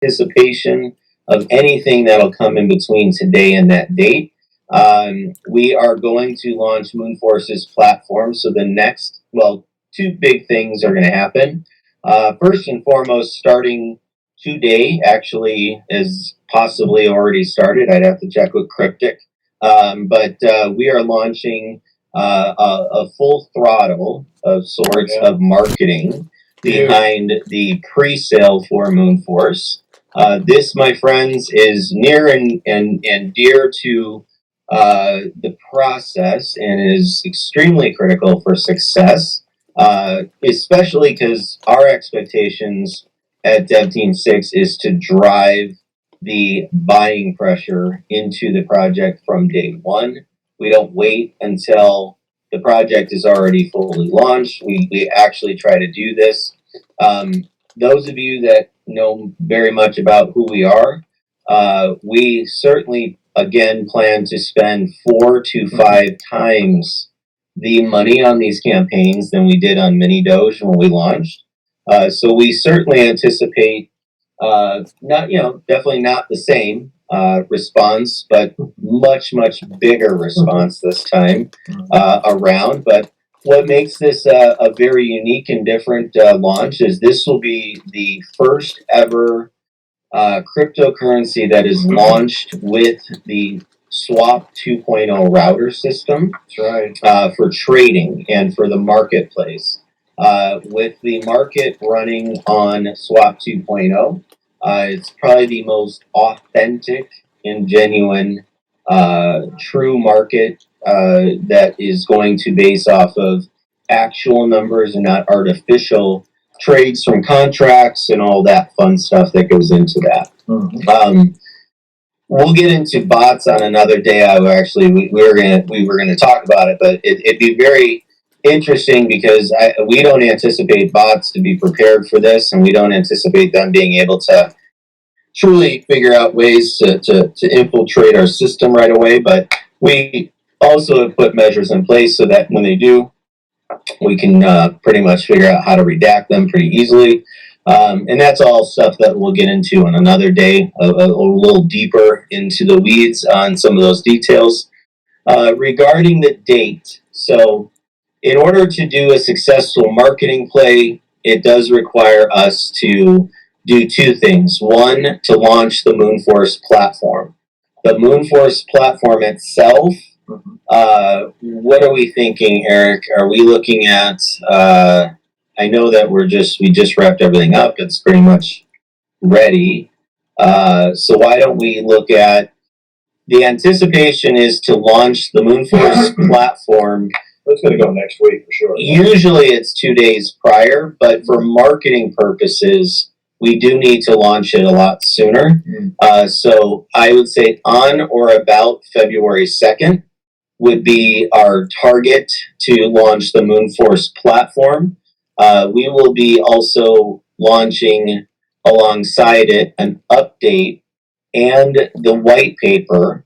anticipation of anything that'll come in between today and that date. We are going to launch Moonforce's platform. So the next, well, two big things are going to happen. First and foremost, starting today, actually, is possibly already started. I'd have to check with Cryptic. But we are launching a full throttle of sorts of marketing behind the pre-sale for Moonforce. This, my friends, is near and dear to the process and is extremely critical for success, especially because our expectations at Devteamsix is to drive the buying pressure into the project from day one. We don't wait until the project is already fully launched. We actually try to do this. Those of you that know very much about who we are, we certainly, again, plan to spend 4 to 5 times the money on these campaigns than we did on minidoge when we launched. So we certainly anticipate definitely not the same response, but much bigger response this time around. But what makes this a very unique and different launch is this will be the first ever cryptocurrency that is launched with the Swap 2.0 router system. That's right. For trading and for the marketplace. With the market running on Swap 2.0, it's probably the most authentic and genuine true market that is going to base off of actual numbers and not artificial trades from contracts and all that fun stuff that goes into that. We'll get into bots on another day. We were gonna talk about it, but it'd be very interesting because we don't anticipate bots to be prepared for this, and we don't anticipate them being able to truly figure out ways to infiltrate our system right away. But we also have put measures in place so that when they do, we can pretty much figure out how to redact them pretty easily. And that's all stuff that we'll get into on another day, a little deeper into the weeds on some of those details. Regarding the date, so in order to do a successful marketing play, it does require us to do two things. One, to launch the Moonforce platform. The Moonforce platform itself, what are we thinking, Eric? Are we looking at... I know that we just wrapped everything up. It's pretty much ready. So why don't we look at the anticipation is to launch the Moonforce platform. It's going to go next week for sure. Usually it's 2 days prior, but for marketing purposes, we do need to launch it a lot sooner. So I would say on or about February 2nd would be our target to launch the Moonforce platform. We will be also launching alongside it an update and the white paper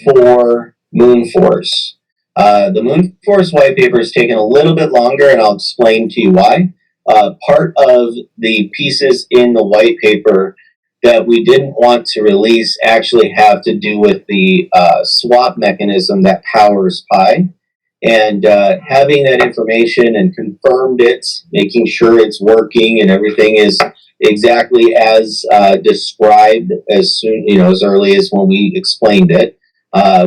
for Moonforce. The Moonforce white paper has taken a little bit longer, and I'll explain to you why. Part of the pieces in the white paper that we didn't want to release actually have to do with the swap mechanism that powers Pi. And having that information and confirmed it, making sure it's working and everything is exactly as described as early as when we explained it.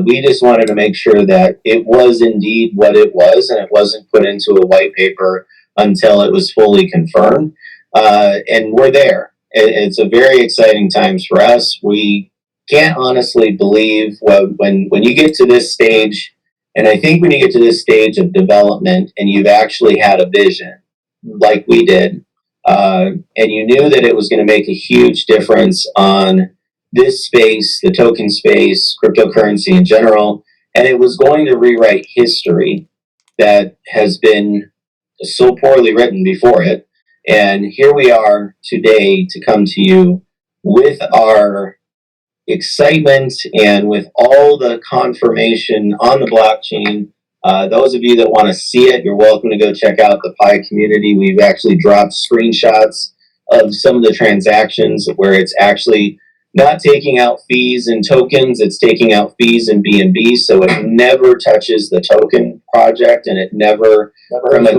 We just wanted to make sure that it was indeed what it was, and it wasn't put into a white paper until it was fully confirmed. And we're there. It's a very exciting times for us. We can't honestly believe when you get to this stage. And I think when you get to this stage of development and you've actually had a vision like we did, and you knew that it was going to make a huge difference on this space, the token space, cryptocurrency in general, and it was going to rewrite history that has been so poorly written before it. And here we are today to come to you with our excitement and with all the confirmation on the blockchain. Those of you that want to see it, you're welcome to go check out the Pi community. We've actually dropped screenshots of some of the transactions where it's actually not taking out fees and tokens, it's taking out fees and BNB, so it never touches the token project, and it never from a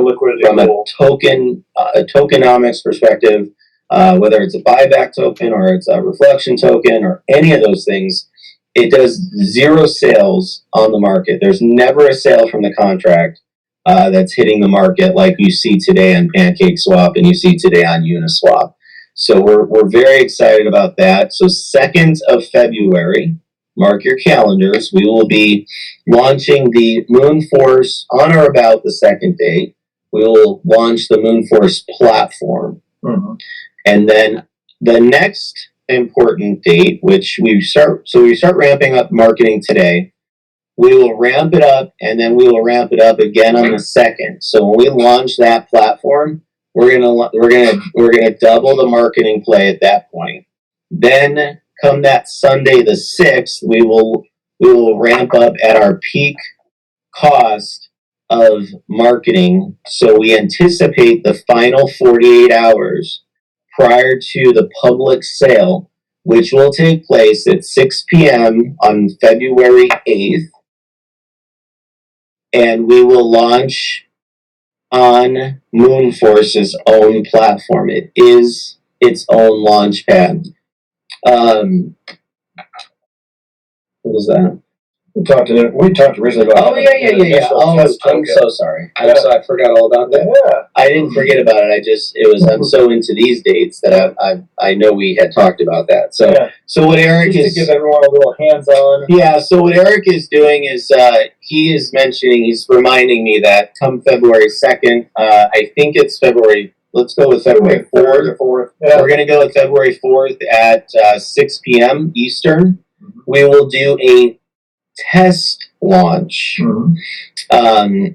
tokenomics perspective, whether it's a buyback token or it's a reflection token or any of those things, it does 0 sales on the market. There's never a sale from the contract that's hitting the market like you see today on PancakeSwap and you see today on Uniswap. So we're very excited about that. So 2nd of February, mark your calendars, we will be launching the Moonforce on or about the 2nd date. We will launch the Moonforce platform. Mm-hmm. And then the next important date, which we start ramping up marketing today. We will ramp it up, and then we will ramp it up again on the 2nd. So when we launch that platform, we're gonna double the marketing play at that point. Then come that Sunday the 6th, we will ramp up at our peak cost of marketing. So we anticipate the final 48 hours prior to the public sale, which will take place at 6 p.m. on February 8th. And we will launch on Moonforce's own platform. It is its own Launchpad. What was that? We talked originally about. Oh yeah. Oh, I'm so sorry. I forgot all about that. Yeah. I didn't forget about it. I'm so into these dates that I know we had talked about that. So so what Eric just is to give everyone a little hands-on. Yeah. So what Eric is doing is he's reminding me that come February 2nd, I think it's February. Let's go with February 4th. Yeah. We're going to go with February 4th at 6 p.m. Eastern. Mm-hmm. We will do a test launch. Mm-hmm.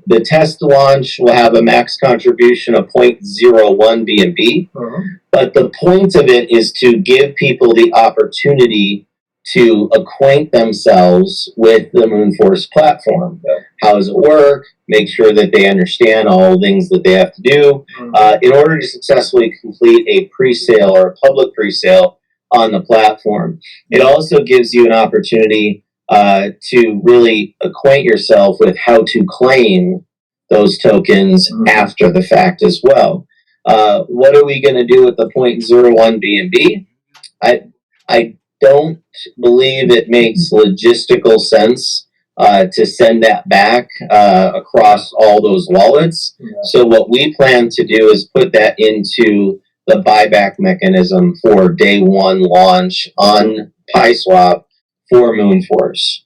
The test launch will have a max contribution of 0.01 BNB, Mm-hmm. but the point of it is to give people the opportunity to acquaint themselves with the Moonforce platform. Yeah. How does it work? Make sure that they understand all the things that they have to do in order to successfully complete a pre-sale or a public pre-sale on the platform. It also gives you an opportunity to really acquaint yourself with how to claim those tokens after the fact as well. What are we going to do with the 0.01 BNB? I don't believe it makes logistical sense to send that back across all those wallets. Yeah. So what we plan to do is put that into the buyback mechanism for day 1 launch on PiSwap for Moonforce.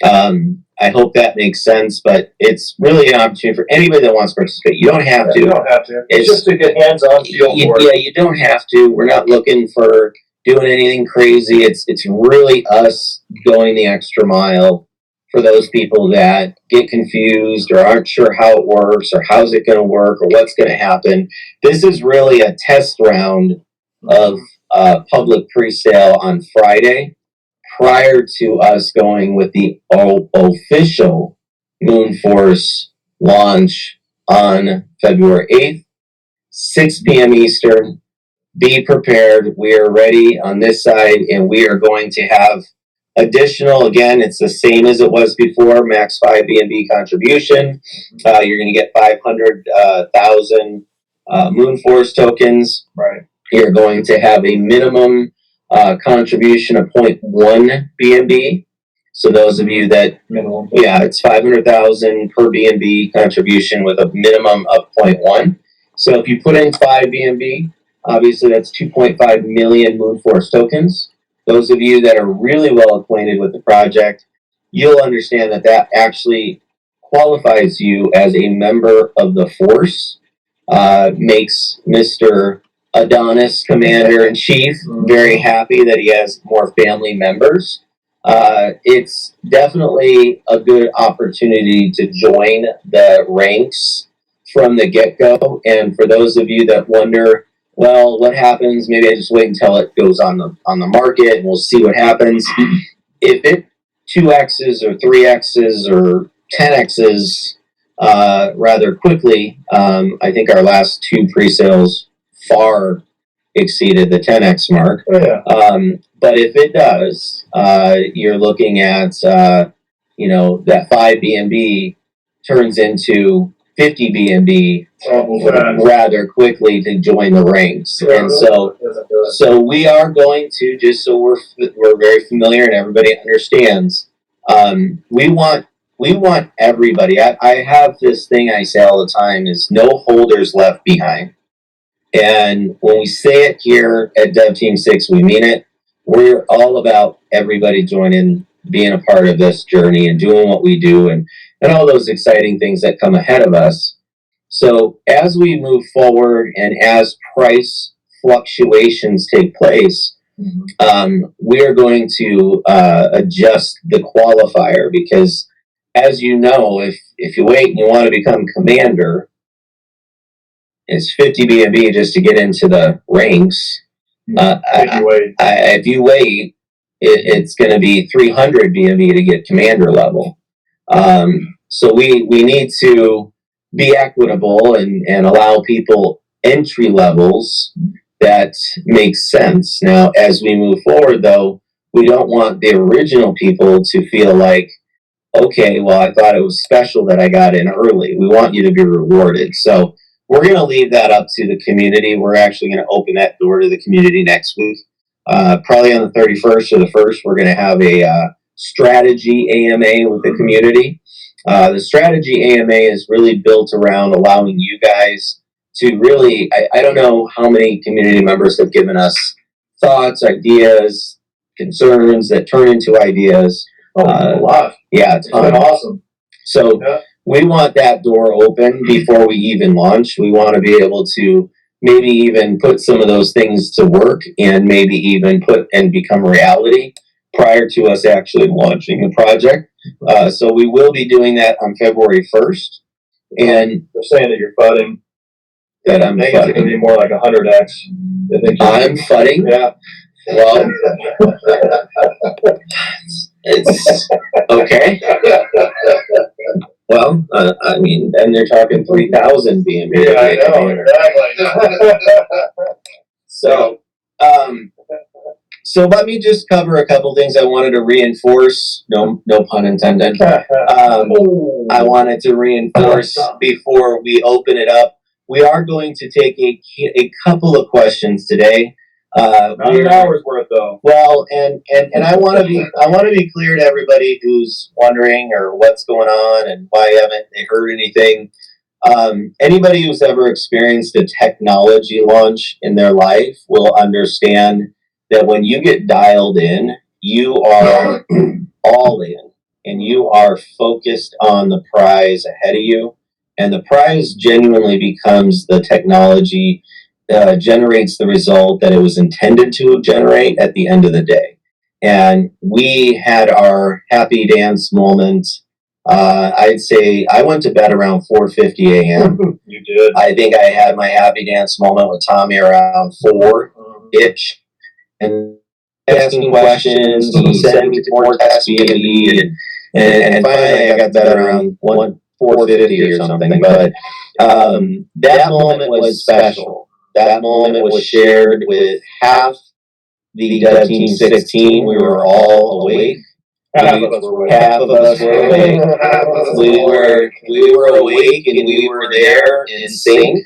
I hope that makes sense, but it's really an opportunity for anybody that wants to participate. You don't have to. You don't have to. It's just to get hands-on feel for it. Yeah, you don't have to. We're not looking for doing anything crazy. It's really us going the extra mile for those people that get confused or aren't sure how it works or how's it going to work or what's going to happen. This is really a test round of public pre-sale on Friday, prior to us going with the official Moonforce launch on February 8th, 6 p.m. Eastern. Be prepared. We are ready on this side, and we are going to have additional, again, it's the same as it was before, max 5 BNB contribution. You're going to get 500,000 Moonforce tokens. Right. You're going to have a minimum contribution of 0.1 BNB. So those of you that, minimum. Yeah, it's 500,000 per BNB contribution with a minimum of 0.1. So if you put in 5 BNB, obviously that's 2.5 million Moonforce tokens. Those of you that are really well acquainted with the project, you'll understand that that actually qualifies you as a member of the force, makes Mr. Adonis, Commander-in-Chief, very happy that he has more family members. It's definitely a good opportunity to join the ranks from the get-go. And for those of you that wonder, well, what happens? Maybe I just wait until it goes on the market and we'll see what happens. If it 2x's or 3x's or 10x's rather quickly, I think our last 2 pre-sales far exceeded the 10x mark. Oh, yeah. But if it does, you're looking at that 5 BNB turns into 50 BNB rather quickly to join the ranks. And so we are going to, just so we're very familiar and everybody understands, we want everybody. I have this thing I say all the time is no holders left behind. And when we say it here at Devteamsix, we mean it. We're all about everybody joining, being a part of this journey and doing what we do and all those exciting things that come ahead of us. So as we move forward and as price fluctuations take place, we are going to adjust the qualifier because, as you know, if you wait and you want to become commander, it's 50 BNB just to get into the ranks. If you wait, it's going to be 300 BNB to get commander level. So we need to be equitable and allow people entry levels that make sense. Now, as we move forward, though, we don't want the original people to feel like, okay, well, I thought it was special that I got in early. We want you to be rewarded. So we're going to leave that up to the community. We're actually going to open that door to the community next week. Probably on the 31st or the 1st, we're going to have a strategy AMA with the community. The strategy AMA is really built around allowing you guys to really, I don't know how many community members have given us thoughts, ideas, concerns that turn into ideas. A lot. Yeah, it's been awesome. So we want that door open before we even launch. We want to be able to maybe even put some of those things to work and maybe even put and become reality prior to us actually launching the project. So we will be doing that on February 1st. And they're saying that you're fudding. That I'm fudding. It's going to be more like 100x. I'm fudding? Yeah. Well, it's okay. Well, I mean, then they're talking 3,000 BNB. Yeah, I know, exactly. So let me just cover a couple things I wanted to reinforce. No pun intended. I wanted to reinforce before we open it up. We are going to take a couple of questions today. Not an hour's worth, though. Well, and I want to be clear to everybody who's wondering or what's going on and why haven't they heard anything. Anybody who's ever experienced a technology launch in their life will understand that when you get dialed in, you are all in, and you are focused on the prize ahead of you, and the prize genuinely becomes the technology. Generates the result that it was intended to generate at the end of the day. And we had our happy dance moment. I'd say I went to bed around 4:50 a.m. You did. I think I had my happy dance moment with Tommy around 4-ish. And asking questions, he sent me to more tests BNB, and finally I got to bed around 4:50 or something. But that moment was special. That moment was shared with half the Devteamsix team. We were all awake. Half of us were awake. We were awake and we were there in sync.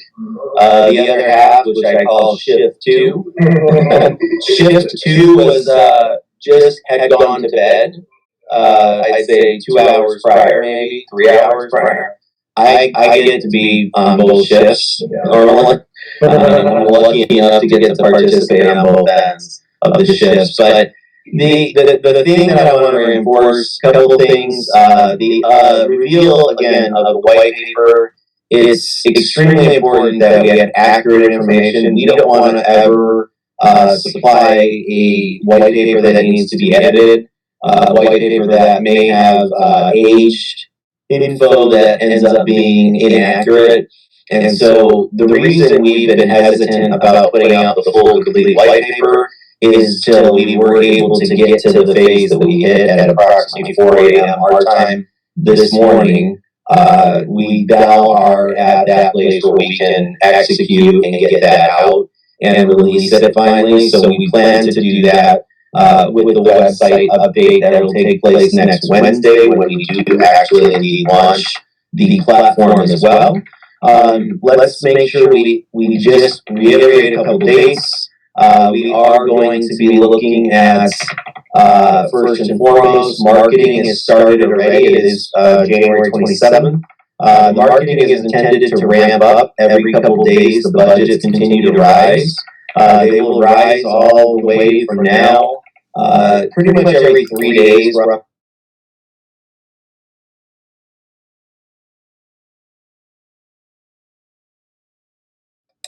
The other half, which I call Shift 2. Shift 2 was just had gone to bed. I'd say 2 hours prior, maybe 3 hours prior. I get to be on both shifts normally. I'm lucky enough to get to participate on both ends of the shifts. But the thing that I want to reinforce, a couple of things, the reveal again of the white paper. It's extremely important that we get accurate information. We don't want to ever supply a white paper that needs to be edited, a white paper that may have aged info that ends up being inaccurate. And so the reason we've been hesitant about putting out the full complete white paper is till we were able to get to the phase that we hit at approximately 4 a.m. our time this morning. We now are at that place where we can execute and get that out. and release it finally. So we plan to do that with the website update that will take place next Wednesday when we do actually launch the platform as well. Let's make sure we just reiterate a couple dates. We are going to be looking at, first and foremost, marketing is started already. It is January 27th. The marketing is intended to ramp up every couple days. The budgets continue to rise. They will rise all the way from now, pretty much every 3 days.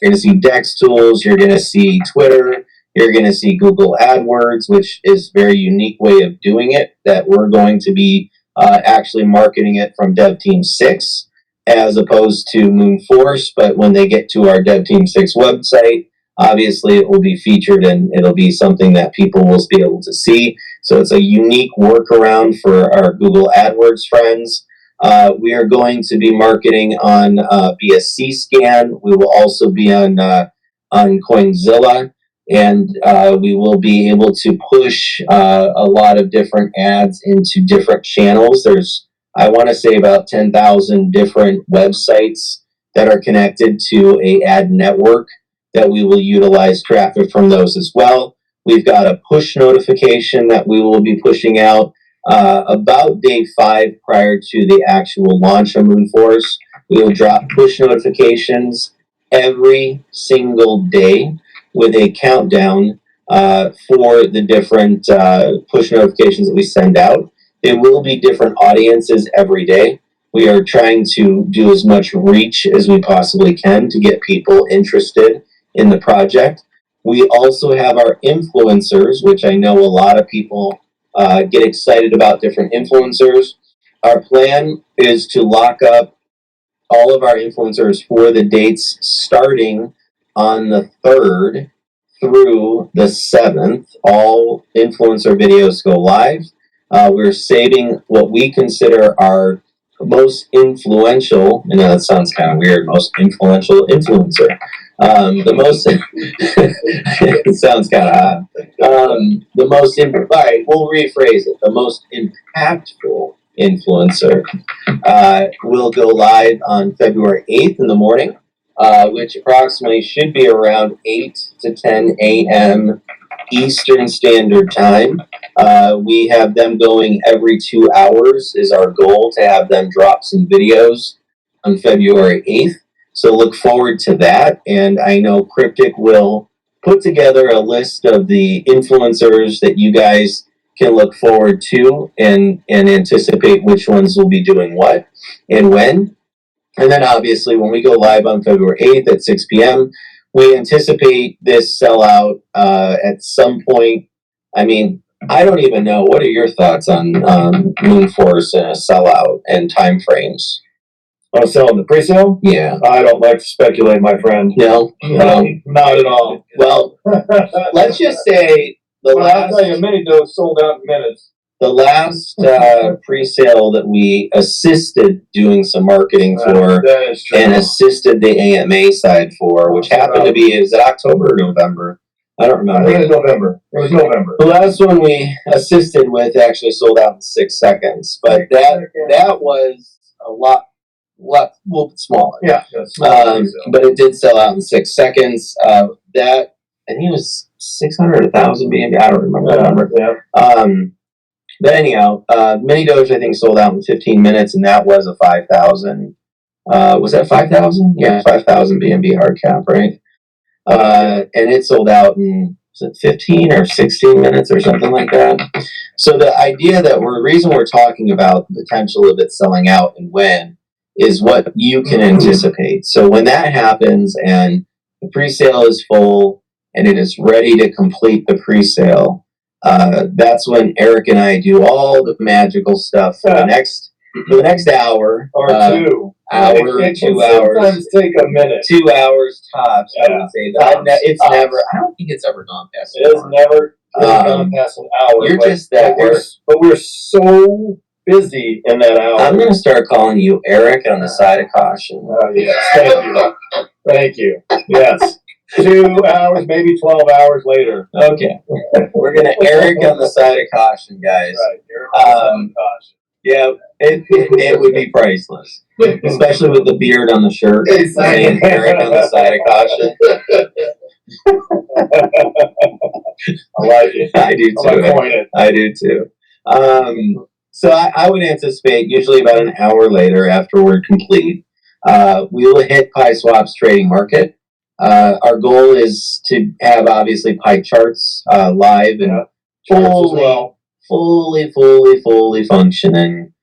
You're going to see Dex tools, you're going to see Twitter, you're going to see Google AdWords, which is a very unique way of doing it, that we're going to be actually marketing it from Devteamsix as opposed to Moonforce. But when they get to our Devteamsix website, obviously it will be featured and it'll be something that people will be able to see. So it's a unique workaround for our Google AdWords friends. We are going to be marketing on bscgems. We will also be on Coinzilla, and we will be able to push a lot of different ads into different channels. There's, I want to say, about 10,000 different websites that are connected to a ad network that we will utilize traffic from those as well. We've got a push notification that we will be pushing out about day 5 prior to the actual launch of Moonforce. We will drop push notifications every single day with a countdown for the different push notifications that we send out. There will be different audiences every day. We are trying to do as much reach as we possibly can to get people interested in the project. We also have our influencers, which I know a lot of people get excited about different influencers. Our plan is to lock up all of our influencers for the dates starting on the 3rd through the 7th. All influencer videos go live. We're saving what we consider our most influential, I know that sounds kind of weird, most influential influencer. The most, it sounds kind of odd. The most, all right, we'll rephrase it. The most impactful influencer will go live on February 8th in the morning, which approximately should be around 8 to 10 a.m. Eastern Standard Time. We have them going every 2 hours is our goal, to have them drop some videos on February 8th. So look forward to that. And I know Cryptic will put together a list of the influencers that you guys can look forward to and anticipate which ones will be doing what and when. And then obviously when we go live on February 8th at 6 p.m., we anticipate this sellout at some point. I mean, I don't even know. What are your thoughts on Moonforce and a sellout and time frames? Oh, selling the pre-sale? Yeah. I don't like to speculate, my friend. No? Not at all. Well, let's just say the I'll last... tell you, minidoge sold out in minutes. The last pre-sale that we assisted doing some marketing for and assisted the AMA side for, which happened to be, is it October or November? I don't remember. I think it was November. It was November. The last one we assisted with actually sold out in 6 seconds, but that was a lot little bit smaller. Yeah. But it did sell out in 6 seconds. That, I think it was 600 or 1,000 BNB. I don't remember the number. Yeah. But anyhow, minidoge I think sold out in 15 minutes, and that was a 5,000. Was that 5,000? Yeah, 5,000 BNB hard cap, right? And it sold out in, was it 15 or 16 minutes or something like that? So the idea that reason we're talking about the potential of it selling out and when is what you can anticipate. So when that happens and the pre-sale is full and it is ready to complete the pre-sale, that's when Eric and I do all the magical stuff for the next hour or 2 hour, 2 hours. Sometimes take a minute. 2 hours tops. I would say that. It's never. I don't think it's ever gone past. It has never gone past an hour. You're just that. But we're so busy in that hour. I'm gonna start calling you Eric on the side of caution. Yes, thank you. Thank you. Yes. 2 hours, maybe 12 hours later. Okay. We're gonna Eric on the side of caution, guys. Right. Eric on the side of caution. Yeah, it would be priceless, especially with the beard on the shirt. Saying Eric on the side of caution. I like it. I do too. I do too. So I would anticipate usually about an hour later after we're complete, we will hit PiSwap's trading market. Our goal is to have obviously pie charts live and fully functioning.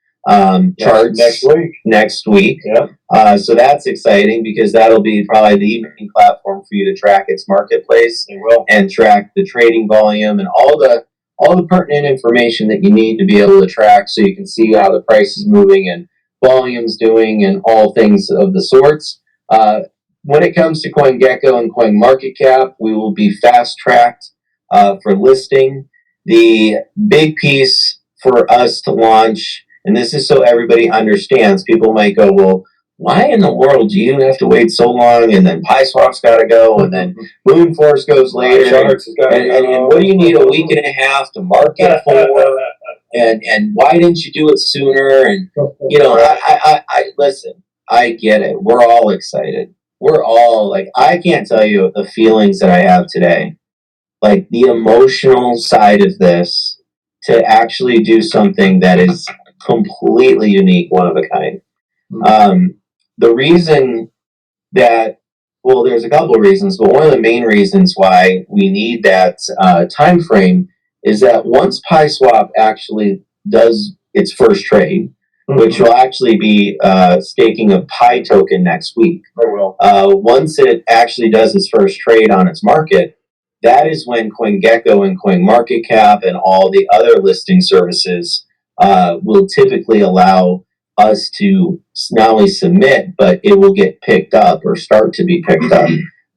Charts next week. Yeah. So that's exciting because that'll be probably the main platform for you to track its marketplace and track the trading volume and all the pertinent information that you need to be able to track so you can see how the price is moving and volume's doing and all things of the sorts. When it comes to CoinGecko and CoinMarketCap, we will be fast-tracked for listing. The big piece for us to launch, and this is so everybody understands, people might go, well, why in the world do you have to wait so long, and then PiSwap's got to go, and then Moonforce goes later, and what do you need a week and a half to market for, and why didn't you do it sooner? And, you know, I listen, I get it. We're all excited. We're all, like, I can't tell you the feelings that I have today. Like, the emotional side of this, to actually do something that is completely unique, one of a kind. The reason that, well, there's a couple of reasons, but one of the main reasons why we need that time frame is that once PiSwap actually does its first trade, which will actually be staking a Pi token next week. Once it actually does its first trade on its market, that is when CoinGecko and CoinMarketCap and all the other listing services will typically allow us to not only submit, but it will get picked up or start to be picked up.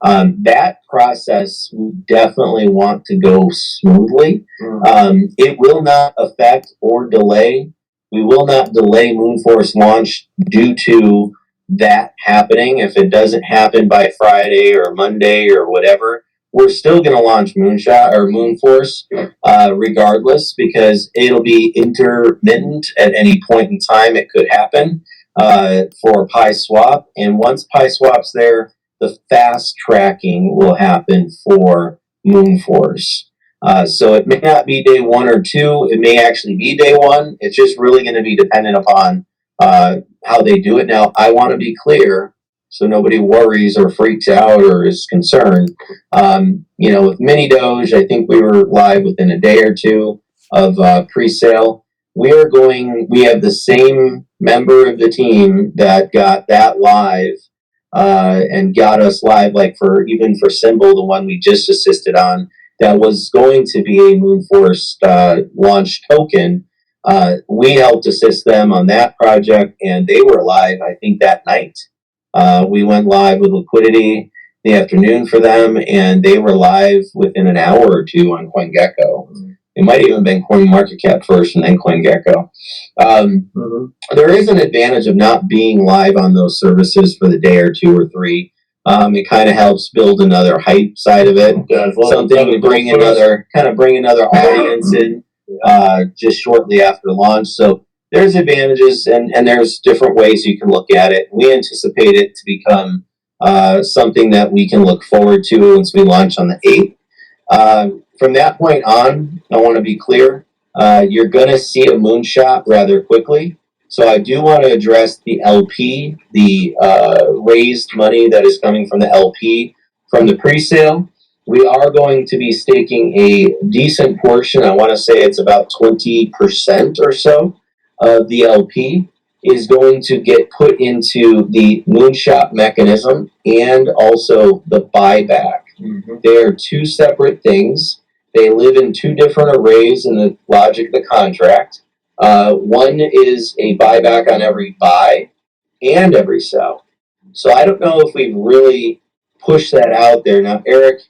That process we definitely want to go smoothly. It will not affect or delay. We will not delay Moonforce launch due to that happening. If it doesn't happen by Friday or Monday or whatever, we're still going to launch Moonshot or Moonforce regardless, because it'll be intermittent at any point in time. It could happen for PiSwap. And once PiSwap's there, the fast tracking will happen for Moonforce. So it may not be day 1 or 2. It may actually be day 1. It's just really going to be dependent upon how they do it. Now, I want to be clear so nobody worries or freaks out or is concerned. You know, with minidoge, I think we were live within a day or 2 of pre-sale. We have the same member of the team that got that live and got us live, like even for Symbol, the one we just assisted on, that was going to be a Moonforce launch token. We helped assist them on that project, and they were live, I think, that night. We went live with liquidity the afternoon for them, and they were live within an hour or 2 on CoinGecko. It might even have been CoinMarketCap first and then CoinGecko. There is an advantage of not being live on those services for the day or 2 or 3. It kind of helps build another hype side of it. Something to bring another audience in just shortly after launch. So there's advantages and there's different ways you can look at it. We anticipate it to become something that we can look forward to once we launch on the 8th. From that point on, I want to be clear, you're going to see a moonshot rather quickly. So I do want to address the LP, the raised money that is coming from the LP from the pre-sale. We are going to be staking a decent portion. I want to say it's about 20% or so of the LP is going to get put into the moonshot mechanism and also the buyback. They are 2 separate things. They live in 2 different arrays in the logic of the contract. One is a buyback on every buy and every sell. So I don't know if we've really pushed that out there. Now, Eric,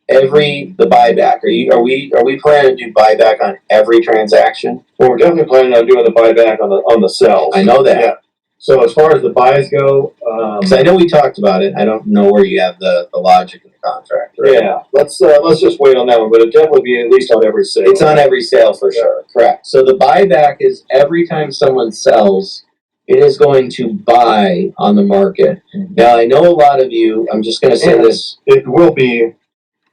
the buyback, are we planning to do buyback on every transaction? Well, we're definitely planning on doing the buyback on the sell. I know that. So as far as the buys go, Because I know we talked about it. I don't know where you have the logic of the contract. Right? yeah, let's just wait on that one. But it'll definitely be at least on every sale. It's on every sale for sure. Correct. So the buyback is every time someone sells, it is going to buy on the market. Now I know a lot of you. I'm just going to say this. It will be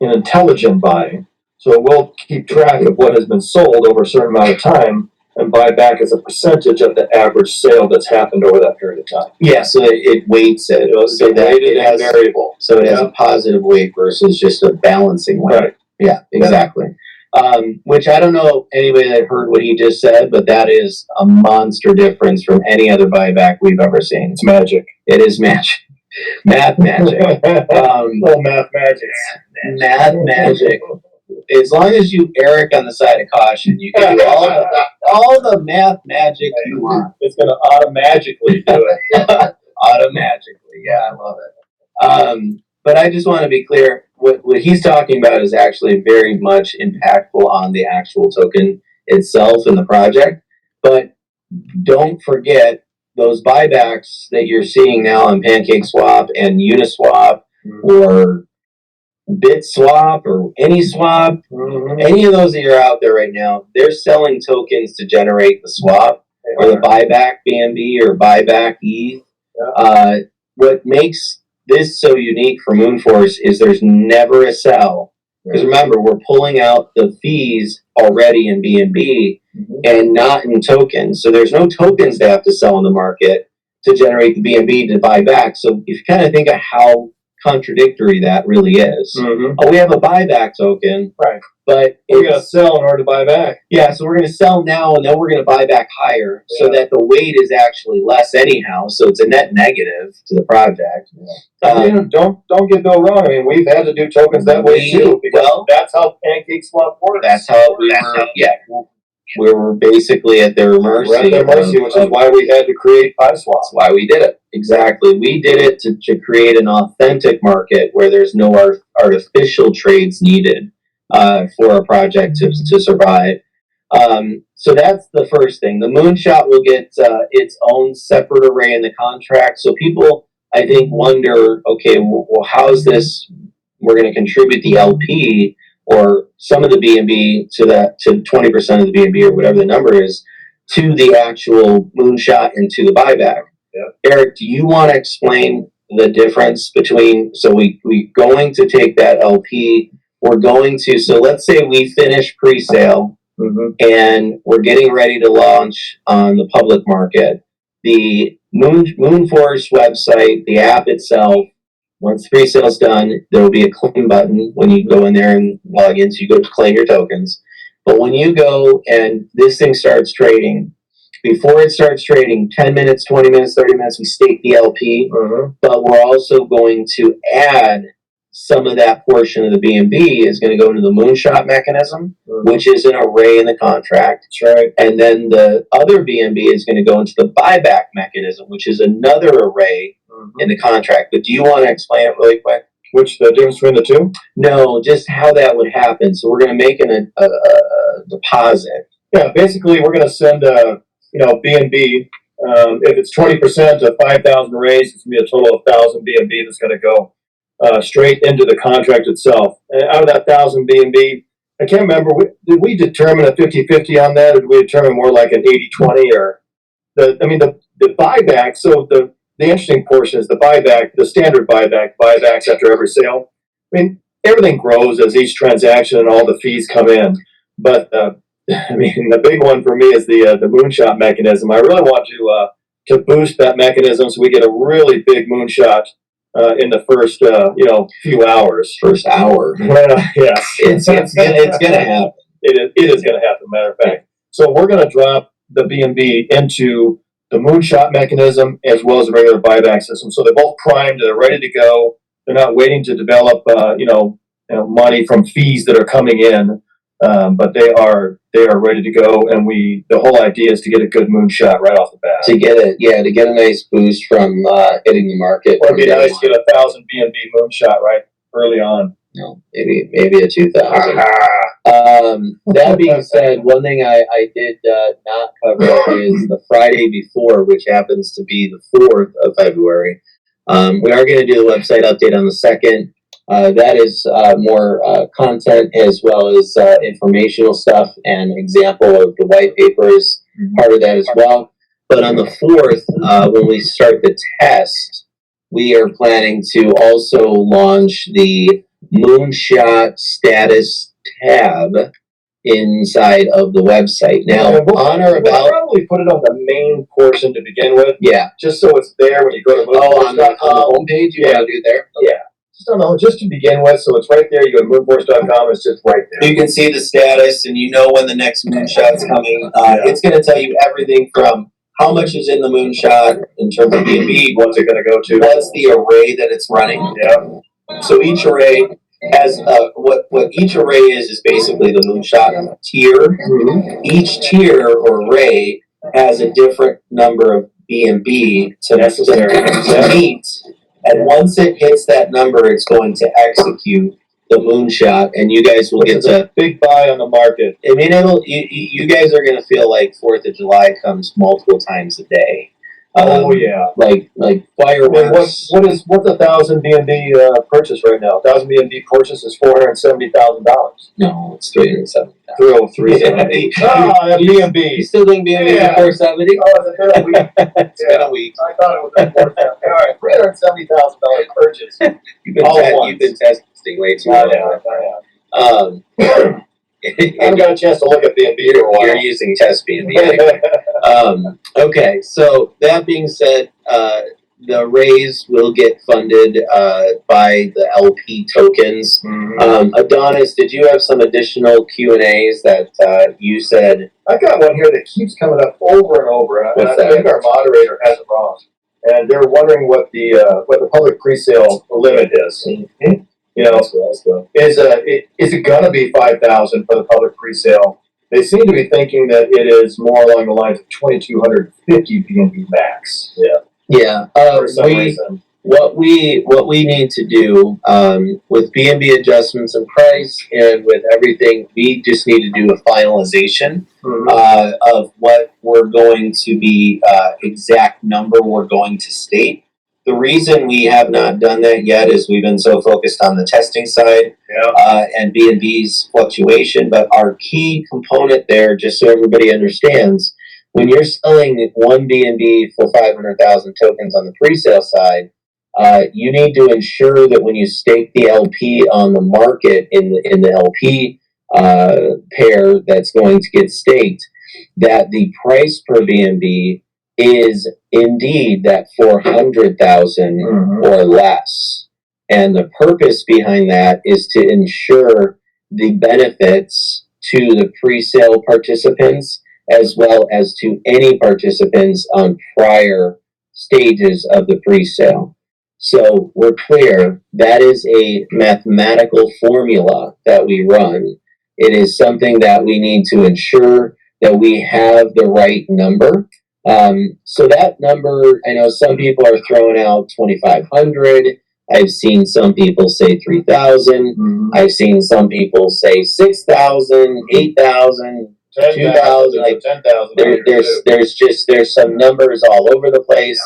an intelligent buy, so it will keep track of what has been sold over a certain amount of time and buy back as a percentage of the average sale that's happened over that period of time. Yeah, so it weights it. So that it has variable. So it has a positive weight versus just a balancing weight. Right. Yeah, exactly. Which I don't know anybody that heard what he just said, but that is a monster difference from any other buyback we've ever seen. It's magic. It is magic. Math magic. Little math magic. Math magic. As long as you err on the side of caution, you can do all the math magic you want. It's going to automatically do it. Automatically, yeah, I love it. But I just want to be clear, what he's talking about is actually very much impactful on the actual token itself and the project. But don't forget those buybacks that you're seeing now on PancakeSwap and Uniswap or BitSwap or AnySwap, any of those that are out there right now, they're selling tokens to generate the swap or the buyback BNB or buyback ETH. What makes this so unique for Moonforce is there's never a sell. Because remember, we're pulling out the fees already in BNB and not in tokens. So there's no tokens to have to sell in the market to generate the BNB to buy back. So if you kind of think of how contradictory that really is. Oh, we have a buyback token, right? But we're going to sell in order to buy back. Yeah, so we're going to sell now, and then we're going to buy back higher, so that the weight is actually less anyhow. So it's a net negative to the project. Don't get Bill wrong. I mean, we've had to do tokens that way too, because that's how PancakeSwap works. That's how we were. Yeah. We were basically at their mercy. We're at their mercy, which is why we had to create PiSwap. That's why we did it. Exactly. We did it to create an authentic market where there's no artificial trades needed for a project to survive. So that's the first thing. The moonshot will get its own separate array in the contract. So people, I think, wonder, okay, well, how's this? We're going to contribute the LP or some of the BNB to 20% of the BNB or whatever the number is to the actual moonshot and to the buyback. Yep. Eric, do you want to explain the difference between, so we're going to take that LP, we're going to, so let's say we finish pre-sale and we're getting ready to launch on the public market. The Moonforce website, the app itself, once the pre-sale is done, there will be a claim button when you go in there and log in, so you go to claim your tokens. But when you go and this thing starts trading, before it starts trading, 10 minutes, 20 minutes, 30 minutes, we stake the LP, but we're also going to add some of that portion of the BNB is going to go into the moonshot mechanism, which is an array in the contract. That's right. And then the other BNB is going to go into the buyback mechanism, which is another array in the contract. But do you want to explain it really quick? Which the difference between the two? No, just how that would happen. So we're going to make a deposit. Yeah, basically we're going to send BNB. If it's 20% of 5,000 arrays, it's going to be a total of 1,000 BNB that's going to go straight into the contract itself. And out of that 1,000 BNB, I can't remember, did we determine a 50-50 on that, or did we determine more like an 80-20? Or the buyback, so the interesting portion is the buyback, the standard buybacks after every sale. I mean, everything grows as each transaction and all the fees come in. But the big one for me is the moonshot mechanism. I really want to boost that mechanism so we get a really big moonshot in the first few hours. First hour. Yes, it's gonna happen. It is gonna happen. Matter of fact, so we're gonna drop the BNB into the moonshot mechanism as well as the regular buyback system. So they're both primed. They're ready to go. They're not waiting to develop money from fees that are coming in. But they are ready to go, and the whole idea is to get a good moonshot right off the bat. To get a nice boost from hitting the market. Or it'd be nice to get 1,000 BNB moonshot right early on. No, maybe a 2,000. That being said, one thing I did not cover is the Friday before, which happens to be the 4th of February. We are going to do the website update on the 2nd. That is more content as well as informational stuff, and example of the white paper is part of that as well. But on the 4th, when we start the test, we are planning to also launch the Moonshot status tab inside of the website. Now, on or about... We'll probably put it on the main portion to begin with. Yeah. Just so it's there when you go to Moonforce.com. On the homepage? You want to do there? Yeah. Just to begin with, so it's right there. You go to Moonforce.com, it's just right there. You can see the status, and you know when the next moonshot's coming. It's going to tell you everything from how much is in the moonshot in terms of B&B, what's it going to go to, what's the array that it's running. Yeah. So each array has what each array is basically the moonshot tier. Mm-hmm. Each tier or array has a different number of B&B to meet. And once it hits that number, it's going to execute the moonshot, and you guys will get to big buy on the market. I mean, you guys are going to feel like 4th of July comes multiple times a day. Oh yeah, like fireworks. I mean, what's 1,000 B&B purchase right now? 1,000 B&B purchase is $470,000. No, it's 370. 303. Ah, B&B. You still think B&B is 470? Oh, it's been a week. It's been a week. I thought it was a 470. All right, $370,000 purchase. You've been testing way too long. I haven't got a chance to look at B&B for a while. You're using test B&B. Okay, so that being said, the raise will get funded by the LP tokens. Mm-hmm. Adonis, did you have some additional Q&As that you said? I got one here that keeps coming up over and over. And I think our moderator has it wrong. And they're wondering what the public pre-sale limit is. Mm-hmm. You know, is it gonna be 5,000 for the public pre-sale? They seem to be thinking that it is more along the lines of 2,250 B&B max. Yeah. For some reason. What we need to do with B&B adjustments in price and with everything, we just need to do a finalization of what we're going to be exact number we're going to state. The reason we have not done that yet is we've been so focused on the testing side and B&B's fluctuation. But our key component there, just so everybody understands, when you're selling one B&B for 500,000 tokens on the pre-sale side, you need to ensure that when you stake the LP on the market in the LP pair that's going to get staked, that the price per B&B is indeed that 400,000 or less. And the purpose behind that is to ensure the benefits to the pre-sale participants as well as to any participants on prior stages of the pre-sale. So we're clear, that is a mathematical formula that we run. It is something that we need to ensure that we have the right number. So that number, I know some people are throwing out 2,500. I've seen some people say 3,000. I've seen some people say 6,000, 8,000, 2,000. Like 10,000. There's some numbers all over the place.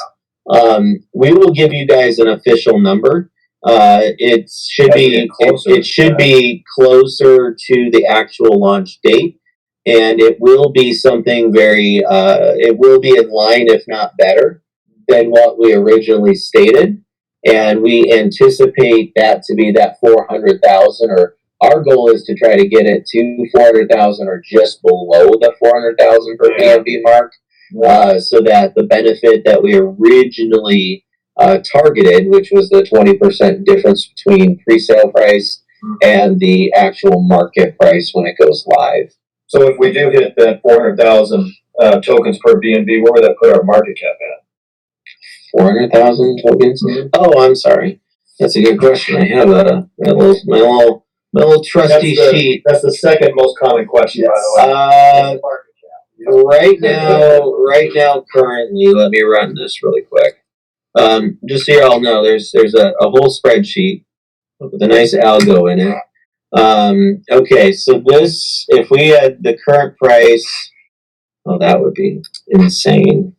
We will give you guys an official number. It should be closer to the actual launch date. And it will be something very, it will be in line, if not better, than what we originally stated. And we anticipate that to be that 400,000, or our goal is to try to get it to 400,000 or just below the 400,000 per B&B mark, so that the benefit that we originally targeted, which was the 20% difference between pre-sale price and the actual market price when it goes live. So if we do hit that 400,000 tokens per B&B, where would that put our market cap at? 400,000 tokens? Oh, I'm sorry. That's a good question. I have my little trusty sheet. That's the second most common question, by the way. Market cap. Right now, currently, let me run this really quick. Just so you all know, there's a whole spreadsheet with a nice algo in it. Okay, so this, if we had the current price, oh, that would be insane.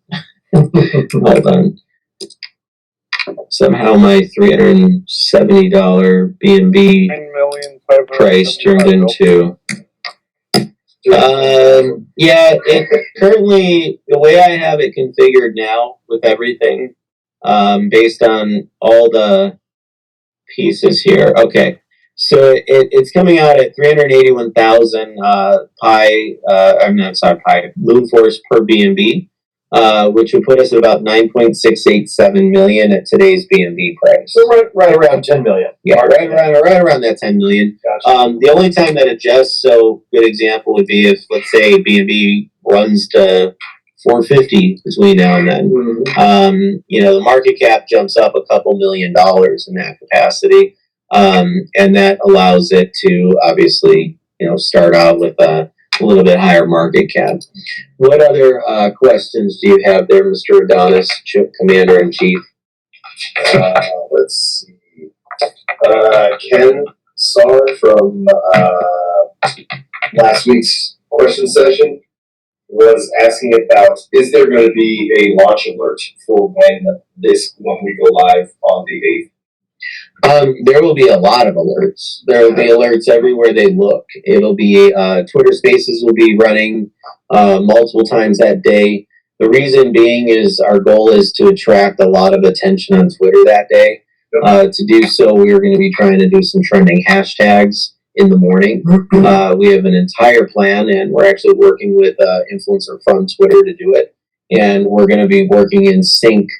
Hold on. Somehow my $370 B&B price turned into. Yeah, it currently, the way I have it configured now with everything, based on all the pieces here. Okay, so it's coming out at 381,000 I'm not sorry, Moonforce per BNB, which would put us at about 9.687 million at today's BNB price. So right around 10 million. Yeah, right around that 10 million. Gotcha. The only time that adjusts, so good example would be if, let's say, BNB runs to 450 between now and then. The market cap jumps up a couple $1 million in that capacity, and that allows it to obviously, start out with a little bit higher market cap. What other questions do you have there, Mr. Adonis, Commander in Chief? Let's see. Ken Sar from last week's question session was asking about, is there going to be a launch alert for when we go live on the 8th? There will be a lot of alerts. There will be alerts everywhere they look. It'll be Twitter Spaces will be running multiple times that day. The reason being is our goal is to attract a lot of attention on Twitter that day. To do so, we are going to be trying to do some trending hashtags in the morning. We have an entire plan, and we're actually working with an influencer from Twitter to do it. And we're going to be working in sync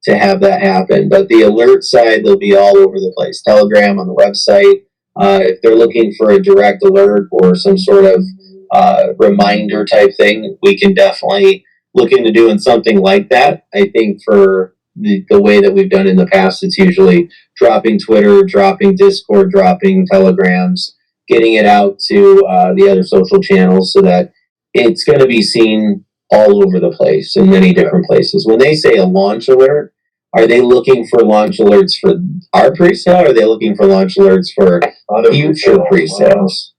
to have that happen. But the alert side, they'll be all over the place. Telegram, on the website. If they're looking for a direct alert or some sort of reminder type thing, we can definitely look into doing something like that. I think for the way that we've done in the past, it's usually dropping Twitter, dropping Discord, dropping Telegrams, getting it out to the other social channels so that it's going to be seen all over the place in many different places. When they say a launch alert, are they looking for launch alerts for our presale, or are they looking for launch alerts for future presales?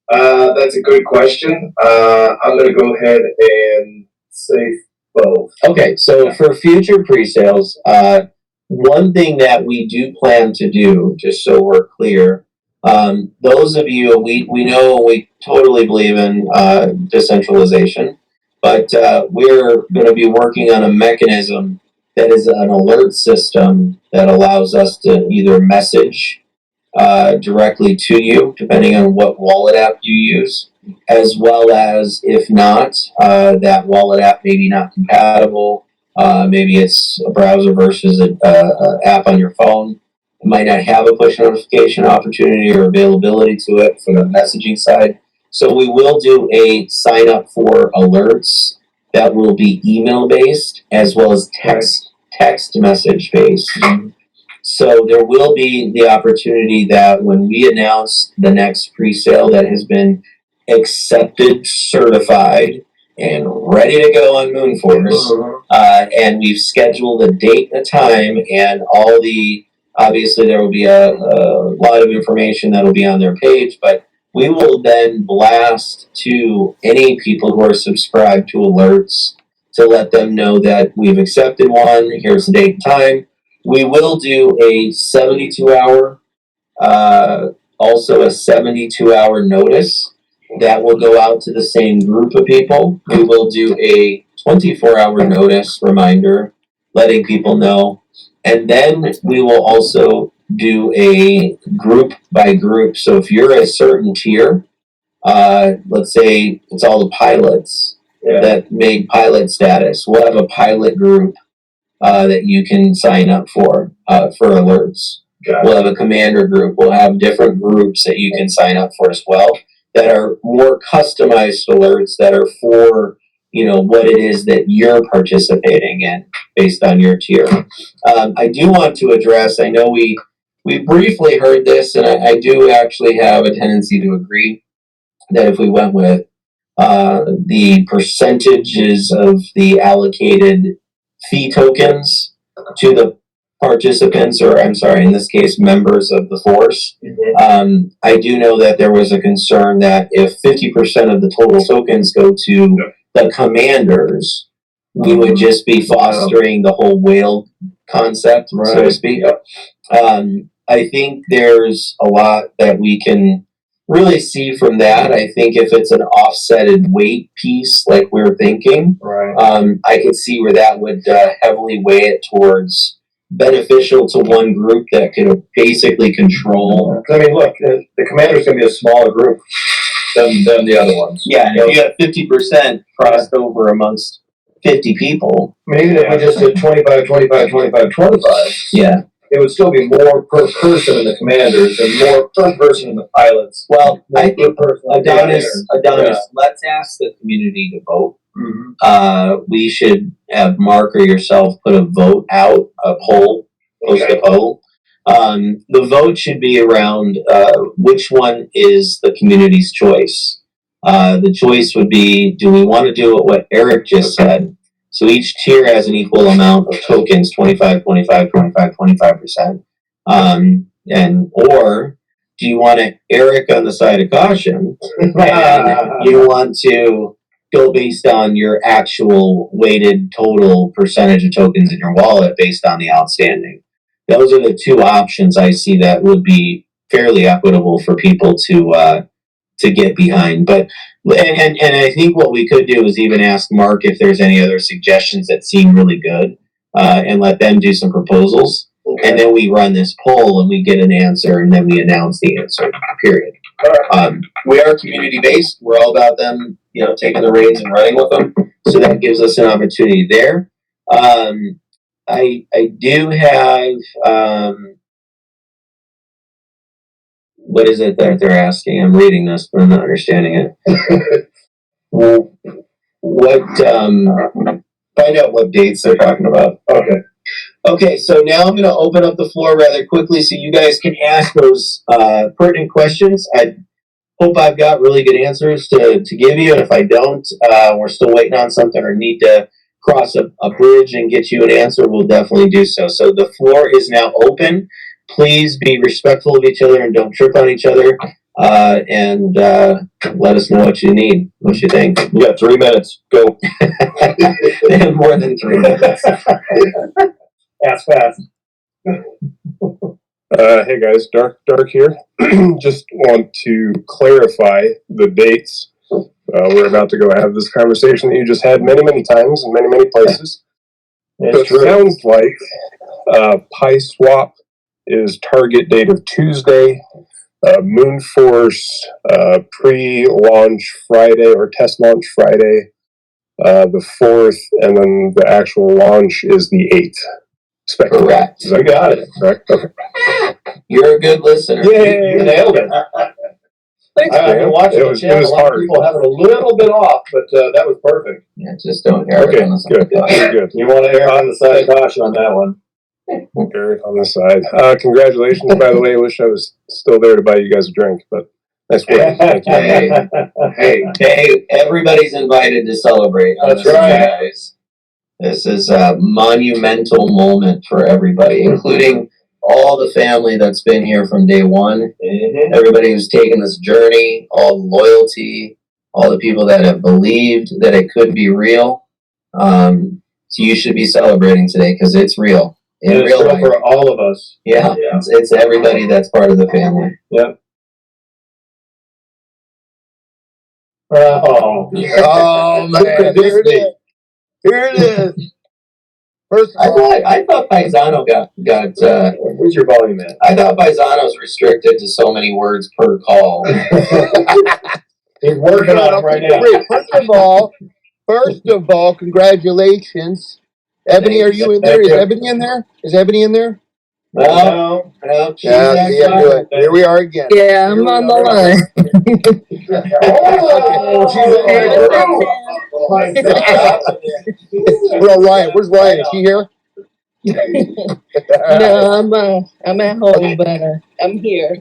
That's a good question. I'm going to go ahead and say both. Okay, so for future presales, one thing that we do plan to do, just so we're clear, those of you, we know we totally believe in decentralization, but we're going to be working on a mechanism that is an alert system that allows us to either message directly to you, depending on what wallet app you use, as well as, if not, that wallet app maybe not compatible. Maybe it's a browser versus an app on your phone. It might not have a push notification opportunity or availability to it for the messaging side. So we will do a sign up for alerts that will be email based as well as text message based. So there will be the opportunity that when we announce the next presale that has been accepted, certified, and ready to go on Moonforce, and we've scheduled a date and a time, and obviously there will be a lot of information that will be on their page, but we will then blast to any people who are subscribed to alerts to let them know that we've accepted one, here's the date and time. We will do a 72-hour, also a 72-hour notice that will go out to the same group of people. We will do a 24-hour notice reminder, letting people know. And then we will also do a group by group. So if you're a certain tier, let's say it's all the pilots that made pilot status, we'll have a pilot group that you can sign up for alerts. We'll have a commander group. We'll have different groups that you can sign up for as well that are more customized alerts that are for, what it is that you're participating in based on your tier. I do want to address, I know we briefly heard this, and I do actually have a tendency to agree that if we went with the percentages of the allocated fee tokens to the participants, or I'm sorry, in this case, members of the force. I do know that there was a concern that if 50% of the total tokens go to the commanders, we would just be fostering the whole whale concept, so to speak. I think there's a lot that we can really see from that. I think if it's an offsetted weight piece, like we're thinking, I could see where that would heavily weigh it towards beneficial to one group that could basically control. I mean, look, the commander's going to be a smaller group than the other ones. Yeah, and if you have 50% crossed over amongst 50 people. I mean, even if we just did 25, 25, 25, 25, yeah, it would still be more per person in the commanders and more per person in the pilots. Well, I think Adonis, Yeah. let's ask the community to vote. We should have Mark or yourself put a vote out, a poll, post a poll. The vote should be around which one is the community's choice. The choice would be, do we want to do what Eric just said? So each tier has an equal amount of tokens, 25, 25, 25, 25%. Or do you want to Eric on the side of caution and you want to go based on your actual weighted total percentage of tokens in your wallet based on the outstanding? Those are the two options I see that would be fairly equitable for people to get behind. But and I think what we could do is even ask Mark if there's any other suggestions that seem really good, and let them do some proposals, and then we run this poll and we get an answer, and then we announce the answer. Period. We are community based. We're all about them, taking the reins and running with them. So that gives us an opportunity there. I do have. What is it that they're asking? I'm reading this, but I'm not understanding it. Find out what dates they're talking about. Okay, so now I'm going to open up the floor rather quickly so you guys can ask those pertinent questions. I hope I've got really good answers to give you, and if I don't, we're still waiting on something or need to cross a bridge and get you an answer, we'll definitely do so. So the floor is now open. Please be respectful of each other and don't trip on each other. And let us know what you need, what you think. You got 3 minutes. Go. They have more than 3 minutes. Ask fast. Hey guys, Dark here. Just want to clarify the dates. We're about to go have this conversation that you just had many times in many places. It sounds like Pi Swap is target date of Tuesday. Moonforce pre-launch Friday or test launch Friday, the 4th, and then the actual launch is the 8th. Correct. You got it. Correct? Okay. You're a good listener. Yay, you nailed it. Thanks, I've been watching the channel. It was a lot hard. of people have it a little bit off, but that was perfect. Yeah, just don't err Okay, on the side. good. You want to err on the side of caution on that one. Eric on the side. Congratulations, by the way. I wish I was still there to buy you guys a drink, but nice work. Thank you. Hey, everybody's invited to celebrate. That's right. Guys. This is a monumental moment for everybody, including all the family that's been here from day one. Everybody who's taken this journey, all the loyalty, all the people that have believed that it could be real. So you should be celebrating today because it's real. It's real for all of us. Yeah. It's everybody that's part of the family. Yep. Oh man, Here it is. First of I all, thought Paisano got where's your volume at? I thought Paisano's restricted to so many words per call. He's working on it right now. First of all, congratulations. Ebony, are you in there? Is Ebony in there? Is Ebony in there? No. Yeah, do it. Here we are again. Yeah, I'm on the line. Well, Ryan, where's Ryan? Is she here? No, I'm at home, but I'm here.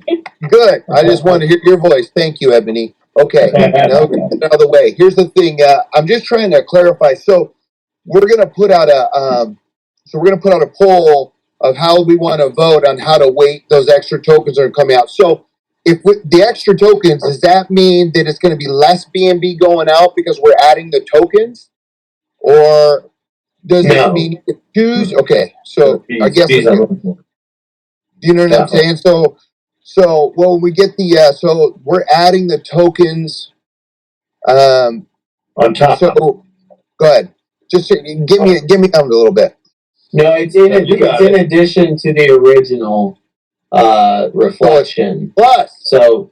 Good. I just wanted to hear your voice. Thank you, Ebony. Okay, now get it out of the way. Here's the thing. I'm just trying to clarify. So we're gonna put out a poll of how we want to vote on how to weight those extra tokens that are coming out. So the extra tokens, does that mean that it's going to be less BNB going out because we're adding the tokens? Or does it mean you can choose? Okay, so I guess, do you know what I'm saying? So when we get so we're adding the tokens, on top. So go ahead. Just give me a little bit. No, it's in addition to the original reflection. So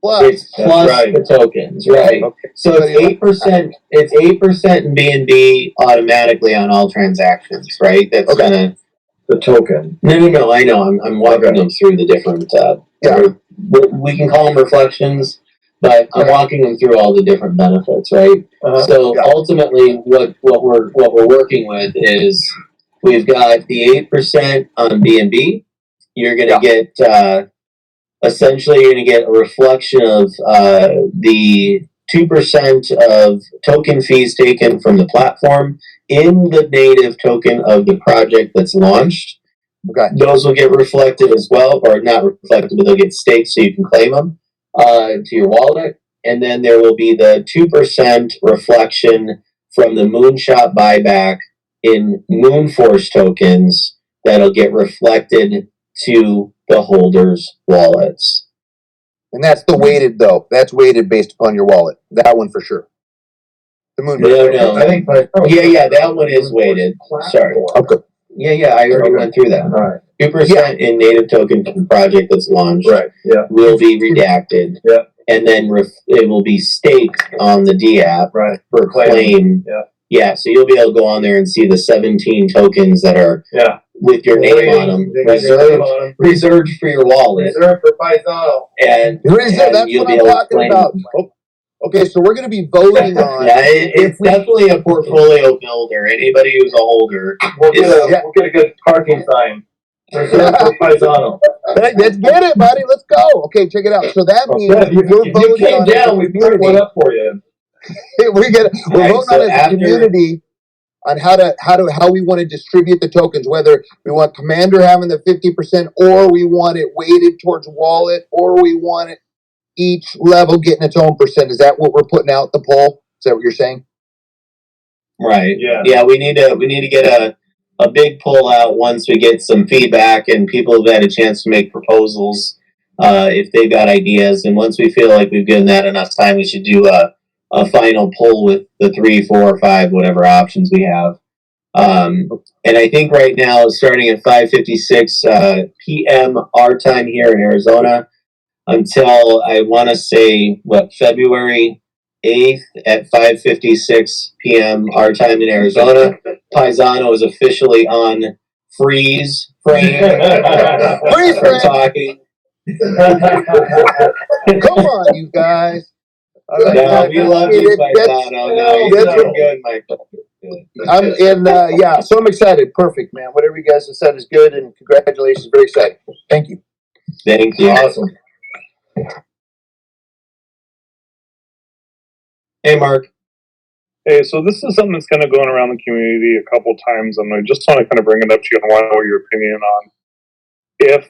it's plus the tokens, right? Okay. So it's 8%. It's 8% in BNB automatically on all transactions, right? That's gonna the token. No. I know. I'm walking them through the different. We can call them reflections, but I'm walking them through all the different benefits, right? So ultimately, what we're working with is we've got the 8% on BNB. You're gonna get essentially you're gonna get a reflection of the 2% of token fees taken from the platform in the native token of the project that's launched. Okay. Those will get reflected as well, or not reflected, but they'll get staked so you can claim them to your wallet. And then there will be the 2% reflection from the Moonshot buyback in Moonforce tokens that'll get reflected to the holders' wallets. And that's the weighted though. That's weighted based upon your wallet. That one for sure. The moon. No. I think that one is weighted. Sorry. Okay. Yeah, I already went through that. All right. 2% in native token from the project that's launched will be redacted. Yeah. And then it will be staked on the D app for claim. Yeah, so you'll be able to go on there and see the 17 tokens that are with your name on them, reserved for your wallet. Reserved for Paisano. And that's you'll what be I'm able to talking claim about. them. Okay, so we're going to be voting on. It's definitely a portfolio builder. Anybody who's a holder. We'll get a good parking sign. Reserved for Paisano. Let's get it, buddy. Let's go. Okay, check it out. So that means we're voting on down, we put one up for you. we're voting on as a community on how we want to distribute the tokens, whether we want Commander having the 50% or we want it weighted towards wallet or we want it each level getting its own percent. Is that what we're putting out the poll? Is that what you're saying? Right. Yeah, we need to get a big pull out once we get some feedback and people have had a chance to make proposals if they've got ideas. And once we feel like we've given that enough time, we should do a final poll with the 3, 4, or 5, whatever options we have. And I think right now, starting at 5:56 p.m. our time here in Arizona, until I want to say February 8th at 5:56 p.m. our time in Arizona, Paisano is officially on freeze frame. Freeze frame. Talking. Come on, you guys. No, we love you, Paisano. No, you're good, Michael. So I'm excited. Perfect, man. Whatever you guys have said is good, and congratulations. Very excited. Thank you. Thank you. Awesome. Hey, Mark. Hey, so this is something that's kind of going around the community a couple times, and I just want to kind of bring it up to you and want to know your opinion on if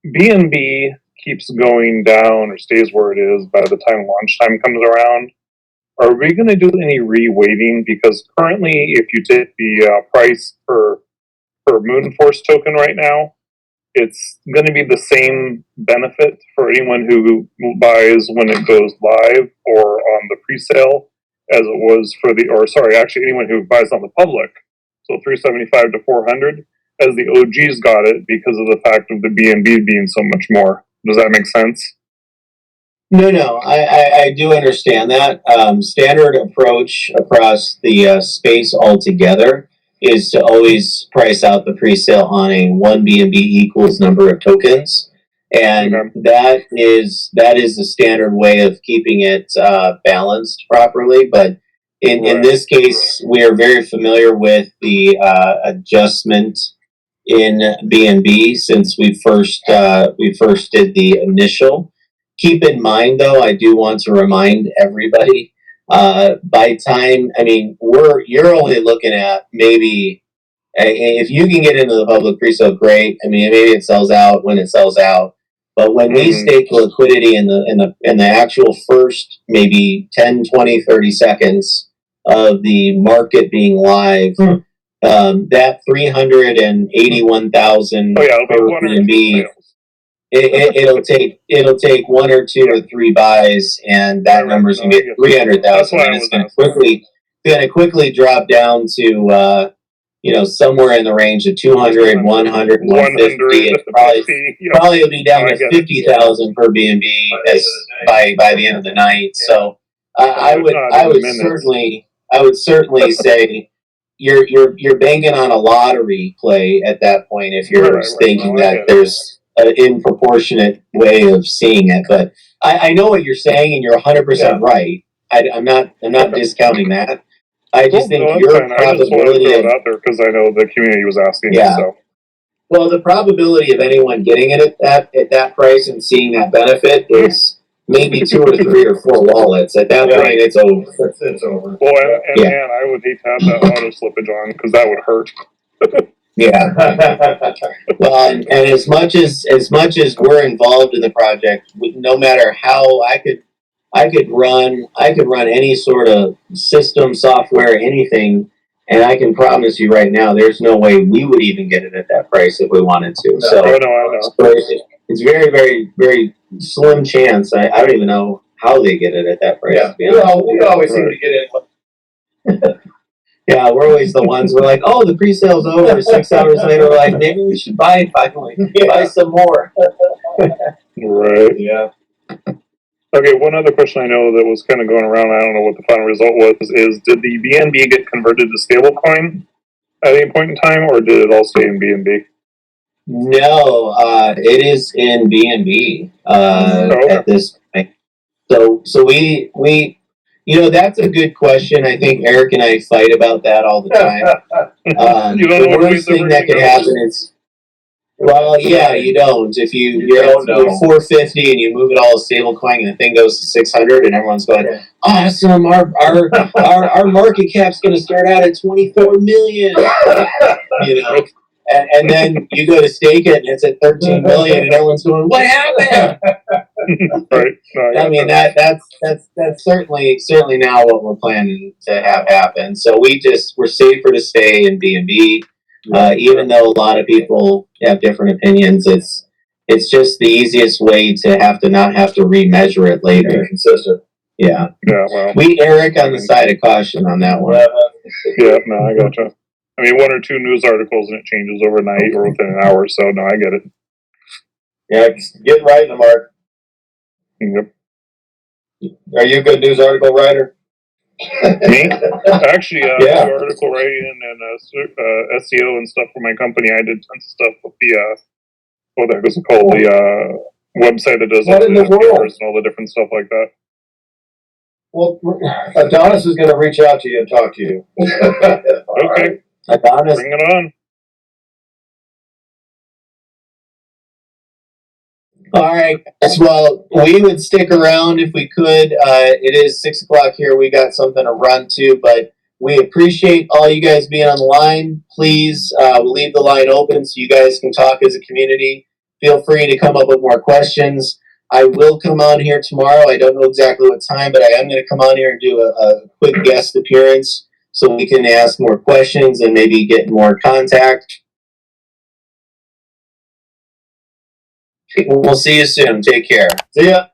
BNB keeps going down or stays where it is by the time launch time comes around. Are we going to do any re-weighting? Because currently, if you take the price per Moonforce token right now, it's going to be the same benefit for anyone who buys when it goes live or on the pre-sale as it was for anyone who buys on the public. So 375 to 400 as the OGs got it because of the fact of the BNB being so much more. Does that make sense? No, I do understand that. Standard approach across the space altogether is to always price out the pre-sale on a 1 BNB equals number of tokens. And that is the standard way of keeping it balanced properly. But in this case, we are very familiar with the adjustment in BNB since we first did the initial. Keep in mind, though, I do want to remind everybody, you're only looking at maybe If you can get into the public pre-sale, great. I mean, maybe it sells out when it sells out. But when we stake liquidity in the actual first maybe 10, 20, 30 seconds of the market being live, that 381,000 per BNB, it'll take 1 or 2 or 3 buys, and that number's gonna be 300,000, and it's gonna quickly drop down to somewhere in the range of 200, 100, 150. It probably will be down to 50,000 per BNB by the end of the night. So I would certainly say you're banking on a lottery play at that point if you're thinking that there's an in-proportionate way of seeing it. But I know what you're saying, and you're 100% right. I'm not discounting that. I just think your probability of out there because I know the community was asking. Yeah. So. Well, the probability of anyone getting it at that price and seeing that benefit is maybe 2 or 3 or 4 wallets. At that point, it's over. It's over. Well, and I would hate to have that auto slippage on because that would hurt. Yeah. Well, and as much as we're involved in the project, no matter how I could run any sort of system, software, anything, and I can promise you right now, there's no way we would even get it at that price if we wanted to. No, I know. It's very, very, very slim chance. I don't even know how they get it at that price. Yeah, we always seem to get it. Yeah, we're always the ones we're like, oh, the pre-sale's over. 6 hours later, we're like, maybe we should buy it finally. Buy some more. Right. Yeah. Okay, one other question I know that was kind of going around, I don't know what the final result was, is did the BNB get converted to stablecoin at any point in time, or did it all stay in BNB? No, it is in BNB at this point. So we that's a good question. I think Eric and I fight about that all the time. The worst thing that could happen is, well, yeah, you don't. If you're 450 and you move it all to stablecoin and the thing goes to 600 and everyone's going, awesome, our market cap's going to start out at 24 million, and then you go to stake it and it's at 13 million and everyone's going, what happened? Right. No, I mean that's certainly now what we're planning to have happen. So we're safer to stay in BNB. Even though a lot of people have different opinions, it's just the easiest way to not have to remeasure it later. Yeah, consistent. Yeah. Yeah, well. We err on the side of caution on that one. Yeah, no, I gotcha. I mean, 1 or 2 news articles and it changes overnight or within an hour, so no, I get it. Yeah, get right in the mark. Yep. Are you a good news article writer? Me? Actually, the article writing and SEO and stuff for my company, I did tons of stuff with the, what the heck is it called? The website that does all the newspapers and all the different stuff like that. Well, Adonis is going to reach out to you and talk to you. Okay. Adonis. Bring it on. All right. Well, we would stick around if we could. It is 6 o'clock here. We got something to run to, but we appreciate all you guys being on the line. Please, we'll leave the line open so you guys can talk as a community. Feel free to come up with more questions. I will come on here tomorrow. I don't know exactly what time, but I am going to come on here and do a quick guest appearance so we can ask more questions and maybe get more contact. We'll see you soon. Take care. See ya.